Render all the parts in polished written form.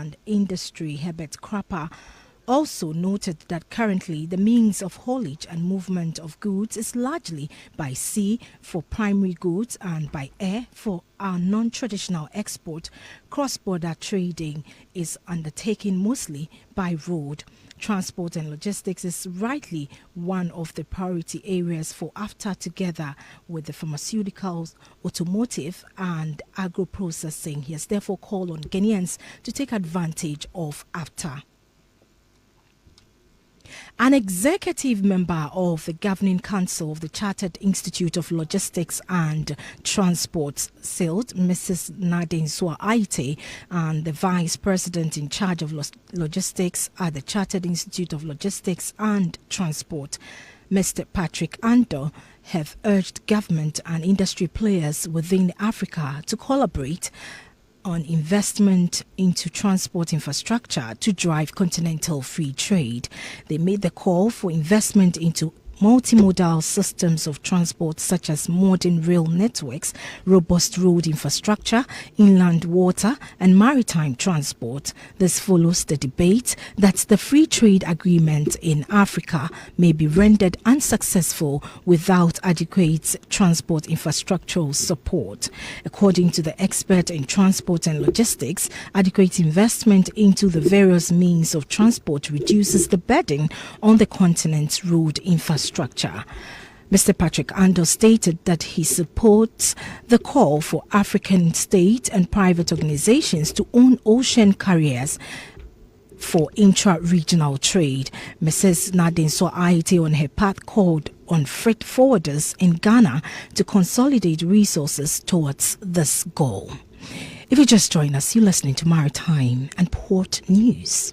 and Industry, Herbert Crapper, also noted that currently the means of haulage and movement of goods is largely by sea for primary goods and by air for our non-traditional export. Cross-border trading is undertaken mostly by road. Transport and logistics is rightly one of the priority areas for AFTA, together with the pharmaceuticals, automotive and agro-processing. He has therefore called on Ghanaians to take advantage of AFTA. An executive member of the Governing Council of the Chartered Institute of Logistics and Transport, SILT, Mrs. Nadine Aite, and the Vice President in charge of logistics at the Chartered Institute of Logistics and Transport, Mr. Patrick Ando, have urged government and industry players within Africa to collaborate on investment into transport infrastructure to drive continental free trade. They made the call for investment into multimodal systems of transport such as modern rail networks, robust road infrastructure, inland water and maritime transport. This follows the debate that the free trade agreement in Africa may be rendered unsuccessful without adequate transport infrastructural support. According to the expert in transport and logistics, adequate investment into the various means of transport reduces the burden on the continent's road infrastructure. Mr. Patrick Ando stated that he supports the call for African state and private organizations to own ocean carriers for intra-regional trade. Mrs. Nadine Aite on her part called on freight forwarders in Ghana to consolidate resources towards this goal. If you just join us, you're listening to Maritime and Port News.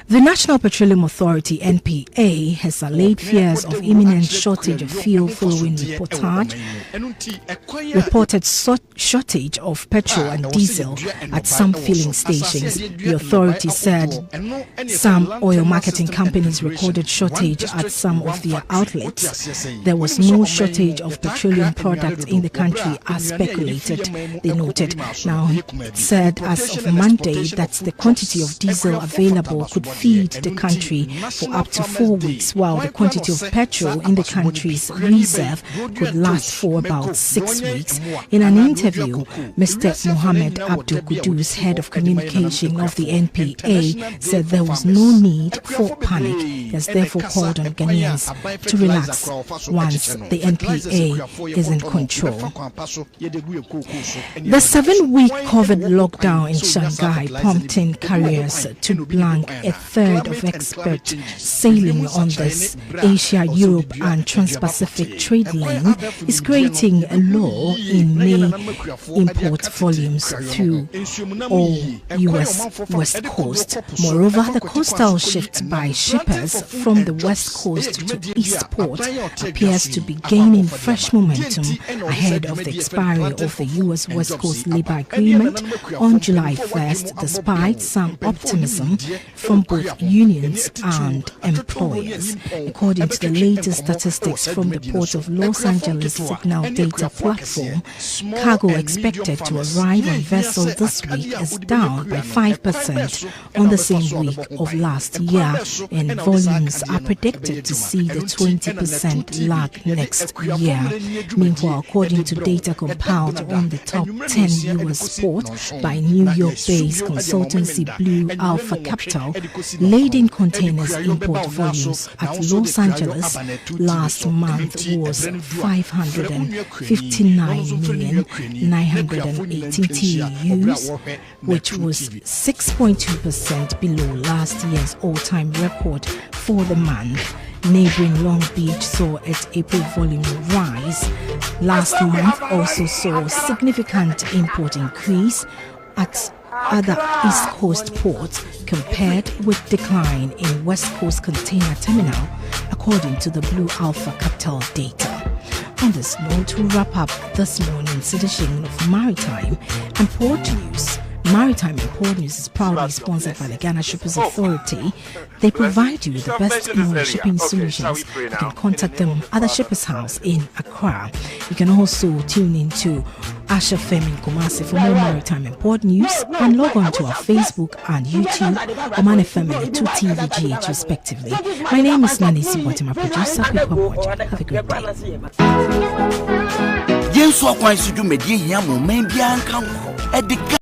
The National Petroleum Authority (NPA) has allayed fears of imminent shortage of fuel following reported shortage of petrol and diesel at some filling stations. The authority said some oil marketing companies recorded shortage at some of their outlets. There was no shortage of petroleum products in the country as speculated, they noted. Now, it said as of Monday that the quantity of diesel available could feed the country for up to 4 weeks, while the quantity of petrol in the country's reserve could last for about 6 weeks. In an interview, Mr. Mohammed Abdul Qudus, head of communication of the NPA, said there was no need for panic. He has therefore called on Ghanaians to relax once the NPA is in control. The 7-week COVID lockdown in Shanghai prompting carriers to blank a third of experts sailing on this Asia-Europe and Trans-Pacific trade lane is creating a lull in May import volumes through all U.S. West Coast. Moreover, the coastal shift by shippers from the West Coast to East Port appears to be gaining fresh momentum ahead of the expiry of the U.S. West Coast labor agreement on July 1st, despite some optimism from both unions and employers. According to the latest statistics from the Port of Los Angeles Signal Data Platform, cargo expected to arrive on vessel this week is down by 5% on the same week of last year, and volumes are predicted to see the 20% lag next year. Meanwhile, according to data compiled on the top 10 U.S. ports by New York-based consultancy Blue Alpha Capital, laden containers import volumes at Los Angeles last month was 559,918 TEUs, which was 6.2% below last year's all-time record for the month. Neighboring Long Beach saw its April volume rise. Last month also saw a significant import increase at other East Coast ports compared with decline in West Coast Container Terminal, according to the Blue Alpha Capital data. On this note, we wrap up this morning's edition of Maritime and Port News. Maritime Import News is proudly sponsored by the Ghana Shippers Authority. They provide you with the best marine shipping solutions. You can contact them at the Shippers House in Accra. You can also tune into Omanfm in Kumasi for more Maritime Import News, and log on to our Facebook and YouTube, Omanfm and 2TVGH respectively. My name is Nancy Boateng, my producer. Have a great day.